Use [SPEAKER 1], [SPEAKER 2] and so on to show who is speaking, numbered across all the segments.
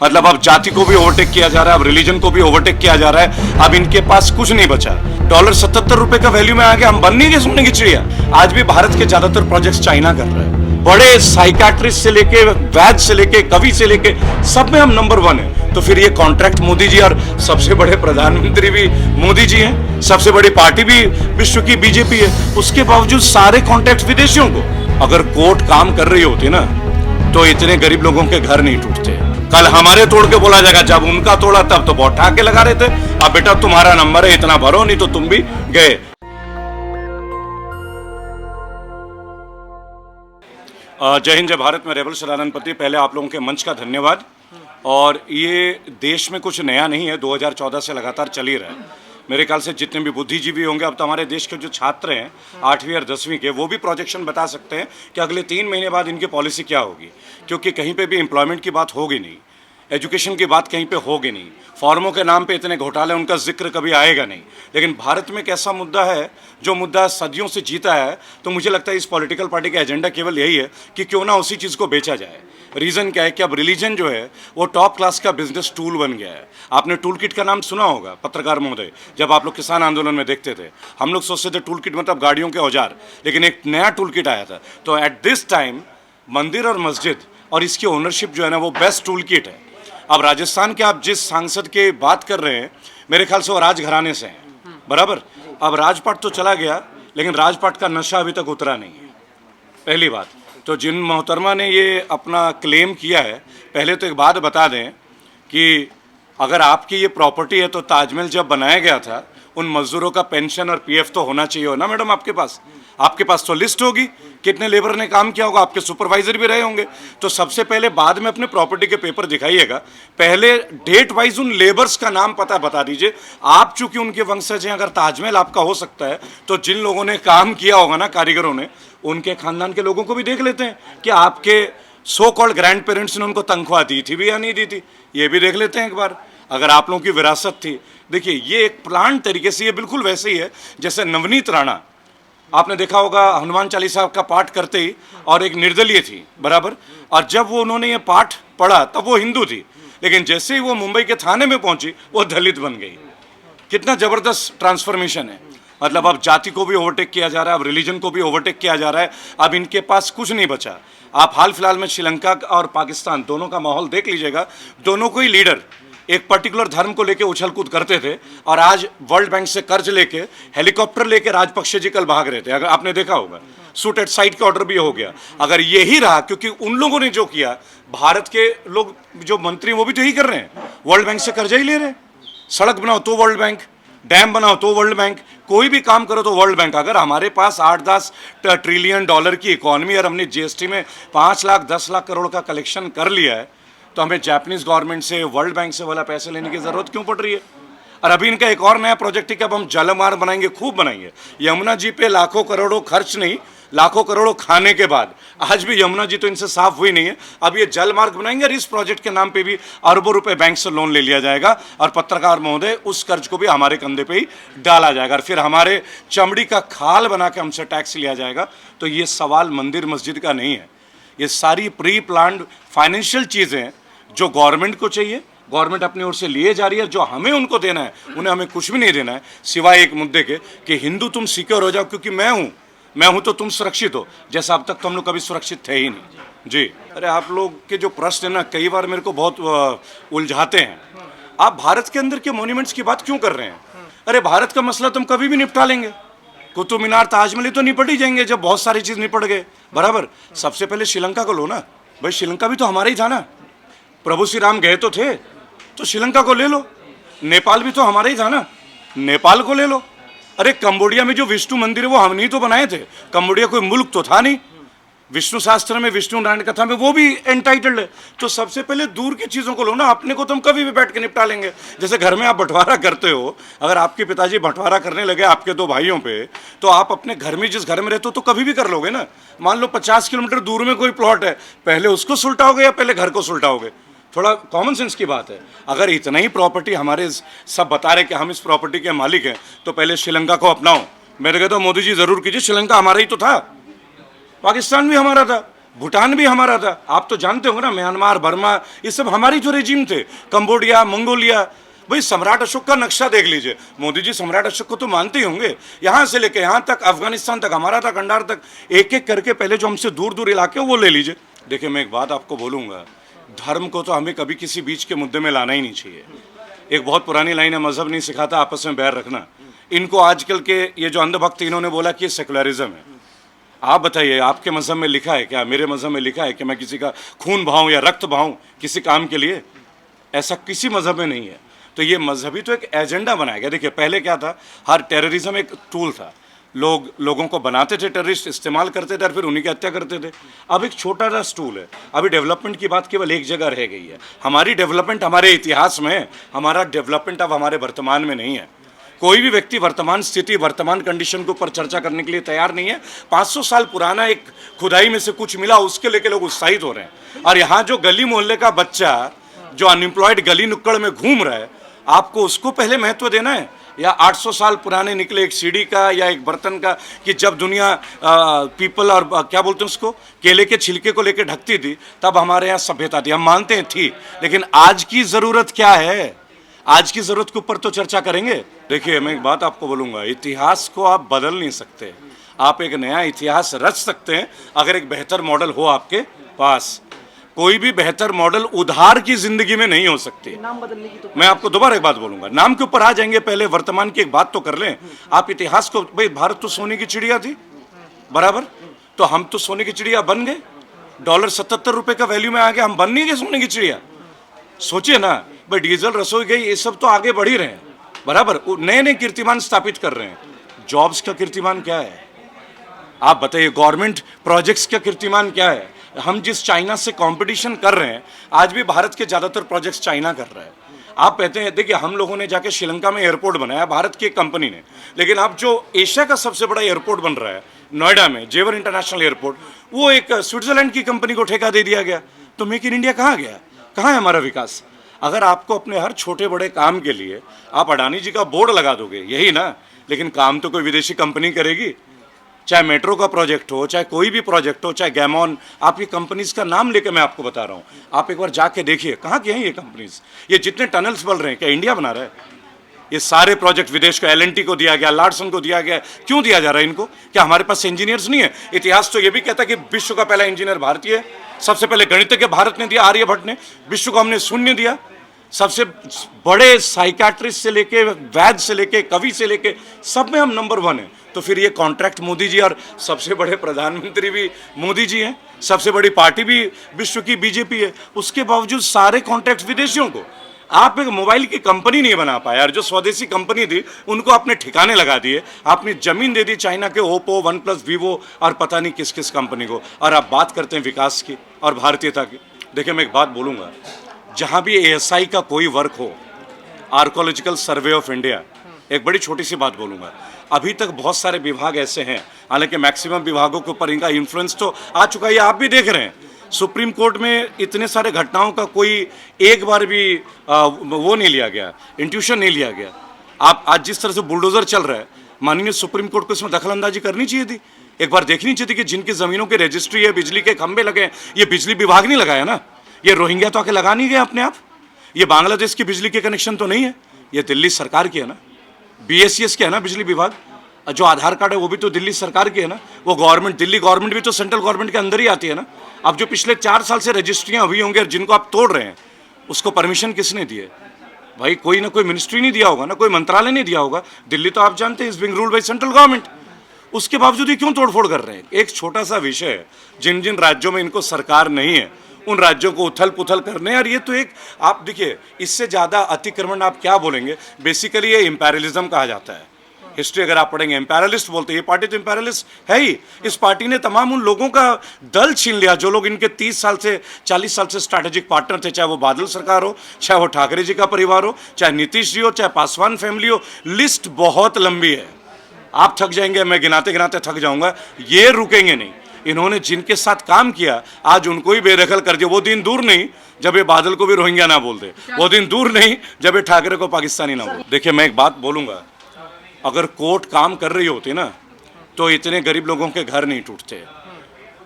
[SPEAKER 1] मतलब अब जाति को भी ओवरटेक किया जा रहा है, अब रिलीजन को भी ओवरटेक किया जा रहा है। अब इनके पास कुछ नहीं बचा। डॉलर 77 रुपए का वैल्यू में आ गया, हम बन नहीं गए सोने की चिड़िया। आज भी भारत के ज्यादातर प्रोजेक्ट्स चाइना कर रहे हैं। बड़े साइकाट्रिस्ट से लेके वैद्य से लेके कवि से लेके सब में हम नंबर 1 है। तो फिर ये कॉन्ट्रैक्ट मोदी जी, और सबसे बड़े प्रधानमंत्री भी मोदी जी हैं, सबसे बड़ी पार्टी भी विश्व की बीजेपी है, उसके बावजूद सारे कॉन्ट्रैक्ट विदेशियों को। अगर कोर्ट काम कर रही होती ना तो इतने गरीब लोगों के घर नहीं टूटते। कल हमारे तोड़ के बोला जाएगा, जब उनका तोड़ा तब तो बहुत ठाके लगा रहे थे। अब बेटा तुम्हारा नंबर है, इतना भरो, नहीं तो तुम भी गए। जय हिंद, जय भारत। मैं रेबल शराननपति। पहले आप लोगों के मंच का धन्यवाद। और ये देश में कुछ नया नहीं है, 2014 से लगातार चल ही रहा है। मेरे ख्याल से जितने भी बुद्धिजीवी होंगे, अब तो हमारे देश के जो छात्र हैं 8वीं और 10वीं के, वो भी प्रोजेक्शन बता सकते हैं कि अगले 3 महीने बाद इनकी पॉलिसी क्या होगी। क्योंकि कहीं पे भी एम्प्लॉयमेंट की बात होगी नहीं, एजुकेशन की बात कहीं पे होगी नहीं, फॉर्मों के नाम पे इतने घोटाले, उनका जिक्र कभी आएगा नहीं। लेकिन भारत में एक ऐसा मुद्दा है जो मुद्दा सदियों से जीता है। तो मुझे लगता है इस पॉलिटिकल पार्टी का एजेंडा केवल यही है कि क्यों ना उसी चीज़ को बेचा जाए। रीज़न क्या है कि अब रिलीजन जो है वो टॉप क्लास का बिजनेस टूल बन गया है। आपने टूल किट का नाम सुना होगा, पत्रकार महोदय, जब आप लोग किसान आंदोलन में देखते थे, हम लोग सोचते थे टूल किट मतलब गाड़ियों के औजार, लेकिन एक नया टूल किट आया था। तो एट दिस टाइम मंदिर और मस्जिद और इसकी ओनरशिप जो है ना, वो बेस्ट टूल किट है। अब राजस्थान के आप जिस सांसद के बात कर रहे हैं, मेरे ख्याल से वो राजघराने से हैं, बराबर। अब राजपाट तो चला गया, लेकिन राजपाट का नशा अभी तक उतरा नहीं है, पहली बात। तो जिन मोहतरमा ने ये अपना क्लेम किया है, पहले तो एक बात बता दें कि अगर आपकी ये प्रॉपर्टी है तो ताजमहल जब बनाया गया था, उन मजदूरों का पेंशन और पीएफ तो होना चाहिए हो ना मैडम आपके पास। आपके पास तो लिस्ट होगी, कितने लेबर ने काम किया होगा, आपके सुपरवाइजर भी रहे होंगे। तो सबसे पहले बाद में अपने प्रॉपर्टी के पेपर दिखाइएगा, पहले डेट वाइज उन लेबर्स का नाम पता बता दीजिए। आप चूंकि उनके वंशज हैं, अगर ताजमहल आपका हो सकता है तो जिन लोगों ने काम किया होगा ना, कारीगरों ने, उनके खानदान के लोगों को भी देख लेते हैं कि आपके सो कॉल्ड ग्रैंड पेरेंट्स ने उनको तनख्वाह दी थी भी या नहीं दी थी, ये भी देख लेते हैं एक बार। अगर आप लोगों की विरासत थी, देखिए ये एक प्लान तरीके से, ये बिल्कुल वैसे ही है जैसे नवनीत राणा, आपने देखा होगा हनुमान चालीसा का पाठ करते ही, और एक निर्दलीय थी, बराबर। और जब वो उन्होंने ये पाठ पढ़ा तब वो हिंदू थी, लेकिन जैसे ही वो मुंबई के थाने में पहुंची वो दलित बन गई। कितना जबरदस्त ट्रांसफॉर्मेशन है। मतलब अब जाति को भी ओवरटेक किया जा रहा है, अब रिलीजन को भी ओवरटेक किया जा रहा है। अब इनके पास कुछ नहीं बचा। आप हाल फिलहाल में श्रीलंका और पाकिस्तान दोनों का माहौल देख लीजिएगा। दोनों को ही लीडर एक पर्टिकुलर धर्म को लेके उछल कूद करते थे, और आज वर्ल्ड बैंक से कर्ज लेके हेलीकॉप्टर लेके राजपक्षे जी कल भाग रहे थे, अगर आपने देखा होगा। शूट एट साइट का ऑर्डर भी हो गया। अगर यही रहा, क्योंकि उन लोगों ने जो किया, भारत के लोग जो मंत्री वो भी तो यही कर रहे हैं, वर्ल्ड बैंक से कर्जा ही ले रहे हैं। सड़क बनाओ तो वर्ल्ड बैंक, डैम बनाओ तो वर्ल्ड बैंक, कोई भी काम करो तो वर्ल्ड बैंक। अगर हमारे पास 8-10 ट्रिलियन डॉलर की इकोनॉमी और हमने जीएसटी में 5 लाख 10 लाख करोड़ का कलेक्शन कर लिया है, तो हमें जापानीज गवर्नमेंट से, वर्ल्ड बैंक से वाला पैसे लेने की जरूरत क्यों पड़ रही है। और अभी इनका एक और नया प्रोजेक्ट है कि अब हम जलमार्ग बनाएंगे, खूब बनाएंगे। यमुना जी पे लाखों करोड़ों खर्च नहीं, लाखों करोड़ों खाने के बाद आज भी यमुना जी तो इनसे साफ हुई नहीं है। अब ये जल मार्ग बनाएंगे और इस प्रोजेक्ट के नाम पे भी अरबों रुपए बैंक से लोन ले लिया जाएगा, और पत्रकार महोदय उस कर्ज को भी हमारे कंधे पे ही डाला जाएगा, और फिर हमारे चमड़ी का खाल बना के हमसे टैक्स लिया जाएगा। तो ये सवाल मंदिर मस्जिद का नहीं है, ये सारी प्री प्लान्ड फाइनेंशियल चीज़ें जो गवर्नमेंट को चाहिए, गवर्नमेंट अपनी ओर से लिए जा रही है। जो हमें उनको देना है, उन्हें हमें कुछ भी नहीं देना है, सिवाय एक मुद्दे के कि हिंदू तुम सिक्योर हो जाओ, क्योंकि मैं हूं तो तुम सुरक्षित हो, जैसा अब तक तो हम लोग कभी सुरक्षित थे ही नहीं जी। अरे आप लोग के जो प्रश्न है ना, कई बार मेरे को बहुत उलझाते हैं। आप भारत के अंदर के मॉन्यूमेंट्स की बात क्यों कर रहे हैं? अरे भारत का मसला तुम कभी भी निपटा लेंगे। कुतुब मीनार, ताजमहल तो निपट ही जाएंगे जब बहुत सारी चीज़ निपट गए, बराबर। सबसे पहले श्रीलंका को लो ना भाई, श्रीलंका भी तो हमारा ही था ना। प्रभु श्री राम गए तो थे, तो श्रीलंका को ले लो। नेपाल भी तो हमारा ही था ना, नेपाल को ले लो। अरे कंबोडिया में जो विष्णु मंदिर है वो हमने ही तो बनाए थे। कंबोडिया कोई मुल्क तो था नहीं। विष्णु शास्त्र में, विष्णु नारायण कथा में वो भी एंटाइटल्ड है। तो सबसे पहले दूर की चीज़ों को लो ना, अपने को तुम कभी भी बैठ के निपटा लेंगे। जैसे घर में आप बंटवारा करते हो, अगर आपके पिताजी बंटवारा करने लगे आपके 2 भाइयों पे, तो आप अपने घर में जिस घर में रहते हो तो कभी भी कर लोगे ना। मान लो 50 किलोमीटर दूर में कोई प्लॉट है, पहले उसको सुलटाओगे या पहले घर को सुलटाओगे? थोड़ा कॉमन सेंस की बात है। अगर इतना ही प्रॉपर्टी हमारे सब बता रहे कि हम इस प्रॉपर्टी के मालिक हैं, तो पहले श्रीलंका को अपनाओ। मेरे कहता हूँ मोदी जी जरूर कीजिए, श्रीलंका हमारा ही तो था, पाकिस्तान भी हमारा था। भूटान भी हमारा था। आप तो जानते हो ना, म्यांमार, बर्मा, ये सब हमारी जो रेजिम थे, कंबोडिया, मंगोलिया। भाई सम्राट अशोक का नक्शा देख लीजिए, मोदी जी सम्राट अशोक को तो मानते ही होंगे। यहाँ से लेके यहाँ तक, अफगानिस्तान तक हमारा था, कंडार तक, एक एक करके पहले जो हमसे दूर दूर इलाके वो ले लीजिए। देखिए मैं एक बात आपको बोलूँगा, धर्म को तो हमें कभी किसी बीच के मुद्दे में लाना ही नहीं चाहिए। एक बहुत पुरानी लाइन है, मजहब नहीं सिखाता आपस में बैर रखना। इनको आजकल के ये जो अंधभक्त इन्होंने बोला कि ये सेकुलरिज्म है, आप बताइए आपके मजहब में लिखा है क्या, मेरे मजहब में लिखा है कि मैं किसी का खून बहाऊं या रक्त बहाऊं किसी काम के लिए? ऐसा किसी मजहब में नहीं है। तो ये मजहबी तो एक एजेंडा बनाया गया। देखिए पहले क्या था, हर टेररिज्म एक टूल था, लोगों को बनाते थे टेररिस्ट, इस्तेमाल करते थे और फिर उन्हीं की हत्या करते थे। अब एक छोटा सा टूल है। अभी डेवलपमेंट की बात केवल एक जगह रह गई है। हमारी डेवलपमेंट हमारे इतिहास में है, हमारा डेवलपमेंट अब हमारे वर्तमान में नहीं है। कोई भी व्यक्ति वर्तमान स्थिति, वर्तमान कंडीशन के ऊपर चर्चा करने के लिए तैयार नहीं है। 500 साल पुराना एक खुदाई में से कुछ मिला, उसके लेके लोग उत्साहित हो रहे हैं। और यहाँ जो गली मोहल्ले का बच्चा जो अनएम्प्लॉयड गली नुक्कड़ में घूम रहा है, आपको उसको पहले महत्व देना है, या 800 साल पुराने निकले एक सीढ़ी का या एक बर्तन का, कि जब दुनिया पीपल और क्या बोलते हैं उसको, केले के छिलके को लेकर ढकती थी, तब हमारे यहाँ सभ्यता थी। हम मानते हैं थी, लेकिन आज की ज़रूरत क्या है, आज की ज़रूरत के ऊपर तो चर्चा करेंगे। देखिए मैं एक बात आपको बोलूँगा, इतिहास को आप बदल नहीं सकते, आप एक नया इतिहास रच सकते हैं अगर एक बेहतर मॉडल हो आपके पास। कोई भी बेहतर मॉडल उधार की जिंदगी में नहीं हो सकती।
[SPEAKER 2] नाम बदलने की तो
[SPEAKER 1] मैं आपको दोबारा एक बात बोलूंगा, नाम के ऊपर आ जाएंगे, पहले वर्तमान की एक बात तो कर लें। आप इतिहास को, भाई भारत तो सोने की चिड़िया थी, बराबर, तो हम तो सोने की चिड़िया बन गए। डॉलर 77 रुपए का वैल्यू में आ गया, हम बन नहीं गए सोने की चिड़िया। सोचिए ना भाई, डीजल, रसोई गई, ये सब तो आगे बढ़ ही रहे हैं, बराबर, नए नए कीर्तिमान स्थापित कर रहे हैं। जॉब्स का कीर्तिमान क्या है आप बताइए, गवर्नमेंट प्रोजेक्ट्स का कीर्तिमान क्या है? हम जिस चाइना से कंपटीशन कर रहे हैं, आज भी भारत के ज़्यादातर प्रोजेक्ट्स चाइना कर रहा है। आप कहते हैं, देखिए हम लोगों ने जाके श्रीलंका में एयरपोर्ट बनाया भारत की एक कंपनी ने, लेकिन अब जो एशिया का सबसे बड़ा एयरपोर्ट बन रहा है नोएडा में, जेवर इंटरनेशनल एयरपोर्ट, वो एक स्विट्जरलैंड की कंपनी को ठेका दे दिया गया। तो मेक इन इंडिया कहाँ गया, कहाँ है हमारा विकास? अगर आपको अपने हर छोटे बड़े काम के लिए आप अडानी जी का बोर्ड लगा दोगे, यही ना, लेकिन काम तो कोई विदेशी कंपनी करेगी। चाहे मेट्रो का प्रोजेक्ट हो, चाहे कोई भी प्रोजेक्ट हो, चाहे गैमॉन, आप ये कंपनीज का नाम लेके मैं आपको बता रहा हूँ, आप एक बार जाके देखिए कहाँ के हैं ये कंपनीज। ये जितने टनल्स बन रहे हैं, क्या इंडिया बना रहा है? ये सारे प्रोजेक्ट विदेश को, एल&टी को दिया गया, लार्सन को दिया गया। क्यों दिया जा रहा है इनको? क्या हमारे पास इंजीनियर्स नहीं है? इतिहास तो ये भी कहता है कि विश्व का पहला इंजीनियर भारतीय है, सबसे पहले गणितज्ञ भारत ने दिया, आर्यभट्ट ने। विश्व को हमने शून्य दिया। सबसे बड़े साइकाट्रिस्ट से लेके, वैद्य से लेके, कवि से लेके, सब में हम नंबर 1 हैं। तो फिर ये कॉन्ट्रैक्ट मोदी जी, और सबसे बड़े प्रधानमंत्री भी मोदी जी हैं, सबसे बड़ी पार्टी भी विश्व की बीजेपी है, उसके बावजूद सारे कॉन्ट्रैक्ट विदेशियों को। आप एक मोबाइल की कंपनी नहीं बना पाया, और जो स्वदेशी कंपनी थी उनको आपने ठिकाने लगा दिए। आपने जमीन दे दी चाइना के ओप्पो, वन प्लस, वीवो और पता नहीं किस किस कंपनी को, और आप बात करते हैं विकास की और भारतीयता की। देखिए मैं एक बात बोलूँगा, जहाँ भी ASI का कोई वर्क हो, आर्कोलॉजिकल सर्वे ऑफ इंडिया, एक बड़ी छोटी सी बात बोलूँगा, अभी तक बहुत सारे विभाग ऐसे हैं, हालांकि मैक्सिमम विभागों के ऊपर इनका इन्फ्लुएंस तो आ चुका है, आप भी देख रहे हैं। सुप्रीम कोर्ट में इतने सारे घटनाओं का कोई एक बार भी वो नहीं लिया गया, इंट्यूशन नहीं लिया गया। आप आज जिस तरह से बुलडोजर चल रहा है, माननीय सुप्रीम कोर्ट को इसमें दखलंदाजी करनी चाहिए थी। एक बार देखनी चाहिए थी कि जिनकी ज़मीनों की रजिस्ट्री है, बिजली के खंभे लगे, ये बिजली विभाग नहीं लगाया ना, ये रोहिंग्या तो आके लगा नहीं गए अपने आप। ये बांग्लादेश की बिजली के कनेक्शन तो नहीं है, ये दिल्ली सरकार की है ना, BSES के है ना बिजली विभाग। जो आधार कार्ड है वो भी तो दिल्ली सरकार की है ना, वो गवर्नमेंट, दिल्ली गवर्नमेंट भी तो सेंट्रल गवर्नमेंट के अंदर ही आती है ना। अब जो पिछले 4 साल से रजिस्ट्रियाँ हुई होंगी और जिनको आप तोड़ रहे हैं, उसको परमिशन किसने दी है? भाई कोई ना कोई मिनिस्ट्री नहीं दिया होगा ना, कोई मंत्रालय नहीं दिया होगा। दिल्ली तो आप जानते हैं is being ruled by central government. उसके बावजूद ये क्यों तोड़फोड़ कर रहे हैं? एक छोटा सा विषय है, जिन जिन राज्यों में इनको सरकार नहीं है उन राज्यों को उथल पुथल करने। और ये तो एक, आप देखिए, इससे ज़्यादा अतिक्रमण आप क्या बोलेंगे? बेसिकली ये इंपेरियलिज्म कहा जाता है। हिस्ट्री अगर आप पढ़ेंगे, इंपेरियलिस्ट बोलते हैं, ये पार्टी तो इंपेरियलिस्ट है ही। इस पार्टी ने तमाम उन लोगों का दल छीन लिया जो लोग इनके 30 साल से 40 साल से स्ट्रैटेजिक पार्टनर थे, चाहे वो बादल सरकार हो, चाहे वो ठाकरे जी का परिवार हो, चाहे नीतीश जी हो, चाहे पासवान फैमिली हो। लिस्ट बहुत लंबी है, आप थक जाएंगे, मैं गिनाते गिनाते थक जाऊंगा। ये रुकेंगे नहीं। इन्होंने जिनके साथ काम किया आज उनको ही बेदखल कर दिया। वो दिन दूर नहीं जब ये बादल को भी रोहिंग्या ना बोलते, वो दिन दूर नहीं जब ये ठाकरे को पाकिस्तानी ना बोलते। देखिए मैं एक बात बोलूँगा, अगर कोर्ट काम कर रही होती ना तो इतने गरीब लोगों के घर नहीं टूटते।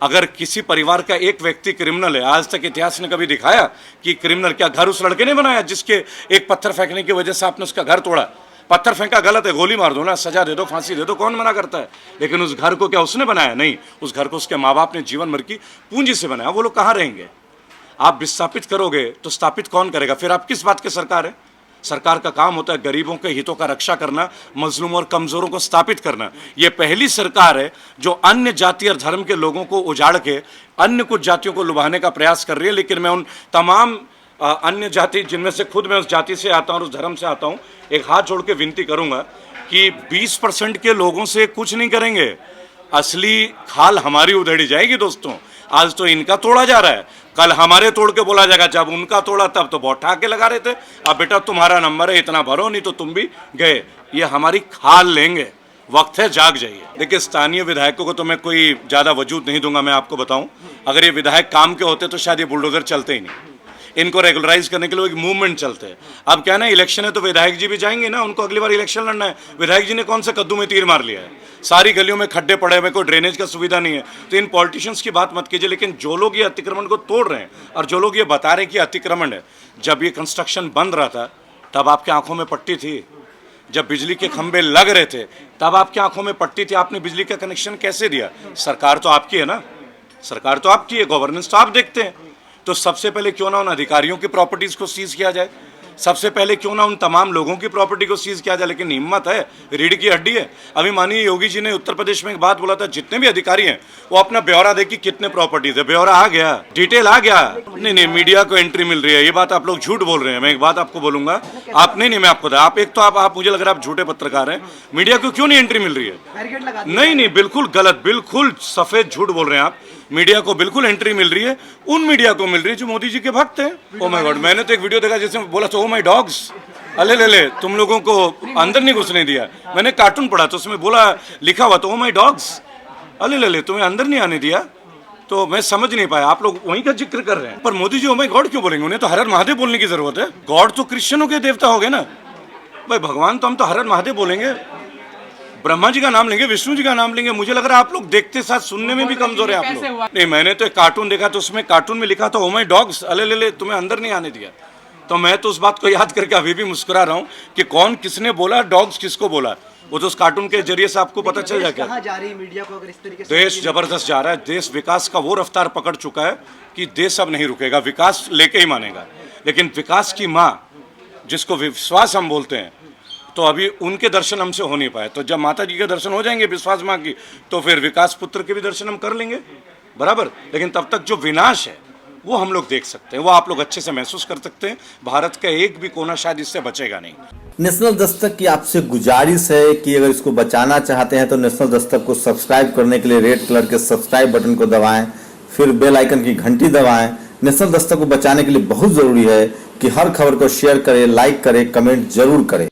[SPEAKER 1] अगर किसी परिवार का एक व्यक्ति क्रिमिनल है, आज तक इतिहास ने कभी दिखाया कि क्रिमिनल क्या घर उस लड़के ने बनाया जिसके एक पत्थर फेंकने की वजह से आपने उसका घर तोड़ा? पत्थर फेंका गलत है, गोली मार दो ना, सजा दे दो, फांसी दे दो, कौन मना करता है? लेकिन उस घर को क्या उसने बनाया? नहीं, उस घर को उसके माँ बाप ने जीवन भर की पूंजी से बनाया। वो लोग कहाँ रहेंगे? आप विस्थापित करोगे तो स्थापित कौन करेगा? फिर आप किस बात की सरकार है? सरकार का काम होता है गरीबों के हितों का रक्षा करना, मजलूम और कमजोरों को स्थापित करना। ये पहली सरकार है जो अन्य जाति और धर्म के लोगों को उजाड़ के अन्य कुछ जातियों को लुभाने का प्रयास कर रही है। लेकिन मैं उन तमाम अन्य जाति जिनमें से खुद मैं उस जाति से आता हूँ और उस धर्म से आता हूँ, एक हाथ जोड़ के विनती करूंगा कि 20% के लोगों से कुछ नहीं करेंगे। असली खाल हमारी उधेड़ी जाएगी दोस्तों। आज तो इनका तोड़ा जा रहा है, कल हमारे तोड़ के बोला जाएगा जब उनका तोड़ा तब तो बहुत ठाके लगा रहे थे, अब बेटा तुम्हारा नंबर है, इतना भरो नहीं तो तुम भी गए। ये हमारी खाल लेंगे, वक्त है जाग जाइए। देखिए, स्थानीय विधायकों को तो मैं कोई ज़्यादा वजूद नहीं दूंगा। मैं आपको बताऊं, अगर ये विधायक काम के होते तो शायद ये बुलडोजर चलते ही नहीं। इनको रेगुलराइज करने के लिए एक मूवमेंट चलते हैं। अब क्या ना, इलेक्शन है तो विधायक जी भी जाएंगे ना, उनको अगली बार इलेक्शन लड़ना है। विधायक जी ने कौन सा कद्दू में तीर मार लिया है? सारी गलियों में खड्डे पड़े हुए, कोई ड्रेनेज का सुविधा नहीं है। तो इन पॉलिटिशियंस की बात मत कीजिए। लेकिन जो लोग ये अतिक्रमण को तोड़ रहे हैं और जो लोग ये बता रहे हैं कि अतिक्रमण है, जब ये कंस्ट्रक्शन बन रहा था तब आपकी आंखों में पट्टी थी? जब बिजली के खंभे लग रहे थे तब आपकी आंखों में पट्टी थी? आपने बिजली का कनेक्शन कैसे दिया? सरकार तो आपकी है ना, सरकार तो आपकी है, गवर्नेंस तो आप देखते हैं। तो सबसे पहले क्यों ना उन अधिकारियों की प्रॉपर्टीज को सीज किया जाए, सबसे पहले क्यों ना उन तमाम लोगों की प्रॉपर्टी को सीज किया जाए। लेकिन हिम्मत है, रीढ़ की हड्डी है। अभी माननीय योगी जी ने उत्तर प्रदेश में एक बात बोला था, जितने भी अधिकारी हैं वो अपना ब्यौरा दे कि कितने प्रॉपर्टीज है। ब्यौरा आ गया, डिटेल आ गया। नहीं, मीडिया को एंट्री मिल रही है, ये बात आप लोग झूठ बोल रहे हैं। मैं एक बात आपको बोलूंगा, आप नहीं, मैं आपको आप एक तो आप मुझे लग रहा है आप झूठे पत्रकार हैं। मीडिया को क्यों नहीं एंट्री मिल रही है? नहीं, बिल्कुल गलत, बिल्कुल सफेद झूठ बोल रहे हैं आप। मीडिया को बिल्कुल एंट्री मिल रही है, उन मीडिया को मिल रही है जो मोदी जी के भक्त हैं। ओ माय गॉड, मैंने तो एक वीडियो देखा जिसमें बोला था ओ माय डॉग्स, अले ले तुम लोगों को अंदर नहीं घुसने दिया। मैंने कार्टून पढ़ा तो उसमें बोला, लिखा हुआ तो ओ माय डॉग्स, अले ले तुम्हें अंदर नहीं आने दिया। तो मैं समझ नहीं पाया, आप लोग वहीं का जिक्र कर रहे हैं। पर Modi ji oh my God क्यों बोलेंगे? उन्हें तो हर हर महादेव बोलने की जरूरत है। गॉड तो क्रिश्चियनों के देवता हो गए ना भाई, भगवान तो हम तो हर हर महादेव बोलेंगे, ब्रह्मा जी का नाम लेंगे, विष्णु जी का नाम लेंगे। मुझे लग रहा है आप लोग देखते साथ सुनने में भी कमजोर है आप लोग। नहीं, मैंने तो एक कार्टून देखा तो उसमें कार्टून में लिखा था ओ माय डॉग्स, अले ले तुम्हें अंदर नहीं आने दिया। तो मैं तो उस बात को याद करके अभी भी मुस्कुरा रहा हूँ कि कौन किसने बोला, डॉग्स किसको बोला। वो तो उस कार्टून के जरिए से आपको पता चल जाएगा। मीडिया को अगर इस तरीके से देश जबरदस्त जा रहा है, देश विकास का वो रफ्तार पकड़ चुका है कि देश अब नहीं रुकेगा, विकास लेके ही मानेगा। लेकिन विकास की माँ जिसको विश्वास हम बोलते हैं, तो अभी उनके दर्शन हमसे हो नहीं पाए। तो जब माता जी के दर्शन हो जाएंगे विश्वास माँ की, तो फिर विकास पुत्र के भी दर्शन हम कर लेंगे बराबर। लेकिन तब तक जो विनाश है वो हम लोग देख सकते हैं, वो आप लोग अच्छे से महसूस कर सकते हैं। भारत का एक भी कोना शायद इससे बचेगा नहीं।
[SPEAKER 2] नेशनल दस्तक की आपसे गुजारिश है कि अगर इसको बचाना चाहते हैं तो नेशनल दस्तक को सब्सक्राइब करने के लिए रेड कलर के सब्सक्राइब बटन को दबाएं, फिर बेल आइकन की घंटी दबाएं। नेशनल दस्तक को बचाने के लिए बहुत जरूरी है कि हर खबर को शेयर करें, लाइक करें, कमेंट जरूर करें।